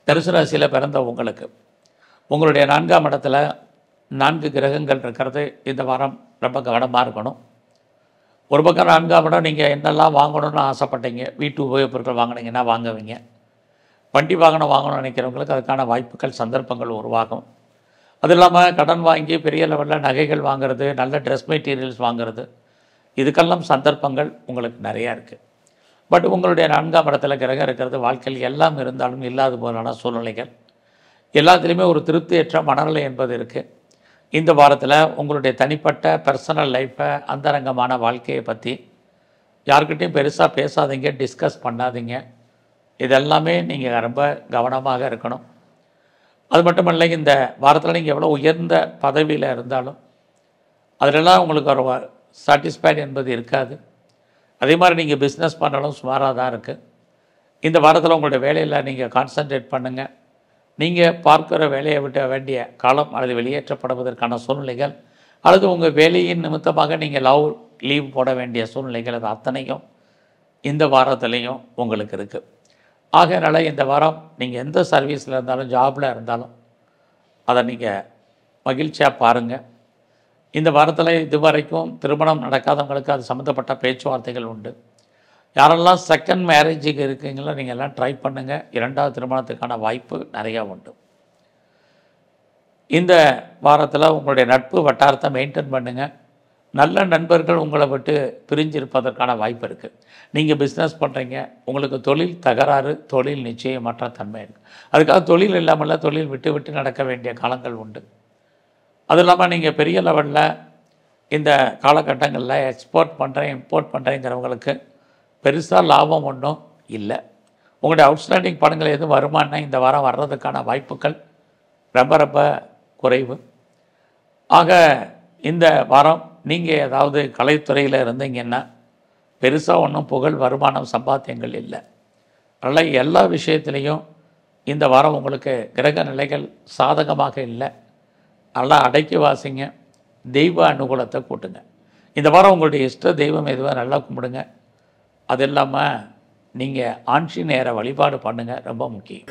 தனுசு ராசியில் பிறந்த உங்களுக்கு உங்களுடைய 4ஆம் இடத்துல 4 கிரகங்கள் இருக்கிறது. இந்த வாரம் ரொம்ப கவனமாக இருக்கணும். ஒரு பக்கம் 4ஆம் இடம், நீங்கள் என்னெல்லாம் வாங்கணும்னு ஆசைப்பட்டீங்க, வீட்டு உபயோகப் பொருட்கள் வாங்கினீங்கன்னா வாங்குவீங்க. வண்டி வாகனம் வாங்கணும்னு நினைக்கிறவங்களுக்கு அதுக்கான வாய்ப்புகள் சந்தர்ப்பங்கள் உருவாகும். அது இல்லாமல் கடன் வாங்கி பெரிய லெவலில் நகைகள் வாங்குறது, நல்ல ட்ரெஸ் மெட்டீரியல்ஸ் வாங்குறது, இதுக்கெல்லாம் சந்தர்ப்பங்கள் உங்களுக்கு நிறையா இருக்குது. பட் உங்களுடைய 4ஆம் இடத்துல கிரகம் இருக்கிறது வாழ்க்கையில் எல்லாம் இருந்தாலும் இல்லாத போலான சூழ்நிலைகள், எல்லாத்துலேயுமே ஒரு திருப்தியற்ற மனநிலை என்பது இருக்குது. இந்த வாரத்தில் உங்களுடைய தனிப்பட்ட பர்சனல் லைஃப்பை, அந்தரங்கமான வாழ்க்கையை பற்றி யார்கிட்டையும் பெருசாக பேசாதீங்க, டிஸ்கஸ் பண்ணாதீங்க. இதெல்லாமே நீங்கள் ரொம்ப கவனமாக இருக்கணும். அது மட்டும் இல்லை, இந்த வாரத்தில் நீங்கள் எவ்வளோ உயர்ந்த பதவியில் இருந்தாலும் அதிலெல்லாம் உங்களுக்கு ஒரு சாட்டிஸ்ஃபைடு என்பது இருக்காது. அதே மாதிரி நீங்கள் பிஸ்னஸ் பண்ணாலும் சுமாராக தான் இருக்குது. இந்த வாரத்தில் உங்களுடைய வேலையில் நீங்கள் கான்சன்ட்ரேட் பண்ணுங்கள். நீங்கள் பார்க்குற வேலையை விட்டு வேண்டிய காலம் அல்லது வெளியேற்றப்படுவதற்கான சூழ்நிலைகள், அல்லது உங்கள் வேலையின் நிமித்தமாக நீங்கள் லீவ் போட வேண்டிய சூழ்நிலைகள், அது அத்தனையும் இந்த வாரத்துலேயும் உங்களுக்கு இருக்குது. ஆகையினால இந்த வாரம் நீங்கள் எந்த சர்வீஸில் இருந்தாலும், ஜாபில் இருந்தாலும் அதை நீங்கள் மகிழ்ச்சியாக பாருங்கள். இந்த வாரத்தில் இதுவரைக்கும் திருமணம் நடக்காதவங்களுக்கு அது சம்மந்தப்பட்ட பேச்சுவார்த்தைகள் உண்டு. யாரெல்லாம் செகண்ட் மேரேஜுக்கு இருக்கீங்களோ நீங்கள் எல்லாம் ட்ரை பண்ணுங்கள். 2வது திருமணத்துக்கான வாய்ப்பு நிறையா உண்டு. இந்த வாரத்தில் உங்களுடைய நட்பு வட்டாரத்தை மெயின்டைன் பண்ணுங்கள். நல்ல நண்பர்கள் உங்களை விட்டு பிரிஞ்சிருப்பதற்கான வாய்ப்பு இருக்குது. நீங்கள் பிஸ்னஸ் பண்ணுறீங்க, உங்களுக்கு தொழில் தகராறு, தொழில் நிச்சயமற்ற தன்மை இருக்குது. அதுக்காக தொழில் இல்லாமல் தொழில் விட்டு விட்டு நடக்க வேண்டிய காலங்கள் உண்டு. அது இல்லாமல் நீங்கள் பெரிய லெவலில் இந்த காலகட்டங்களில் எக்ஸ்போர்ட் பண்ணுறேன், இம்போர்ட் பண்ணுறேங்கிறவங்களுக்கு பெருசாக லாபம் ஒன்றும் இல்லை. உங்களுடைய அவுட்ஸ்டாண்டிங் பணங்கள் எதுவும் வருமானா இந்த வாரம் வர்றதுக்கான வாய்ப்புகள் ரொம்ப ரொம்ப குறைவு. ஆக இந்த வாரம் நீங்கள் ஏதாவது கலைத்துறையில் இருந்தீங்கன்னா பெருசாக ஒன்றும் புகழ், வருமானம், சம்பாத்தியங்கள் இல்லை. அதனால் எல்லா விஷயத்துலேயும் இந்த வாரம் உங்களுக்கு கிரக நிலைகள் சாதகமாக இல்லை. நல்லா அடக்கி வாசிங்க, தெய்வ அனுகூலத்தை கூட்டுங்க. இந்த வாரம் உங்களுடைய இஷ்ட தெய்வம் எதுவாக நல்லா கும்பிடுங்க. அது இல்லாமல் நீங்கள் ஆஞ்சநேயரை வழிபாடு பண்ணுங்கள், ரொம்ப முக்கியம்.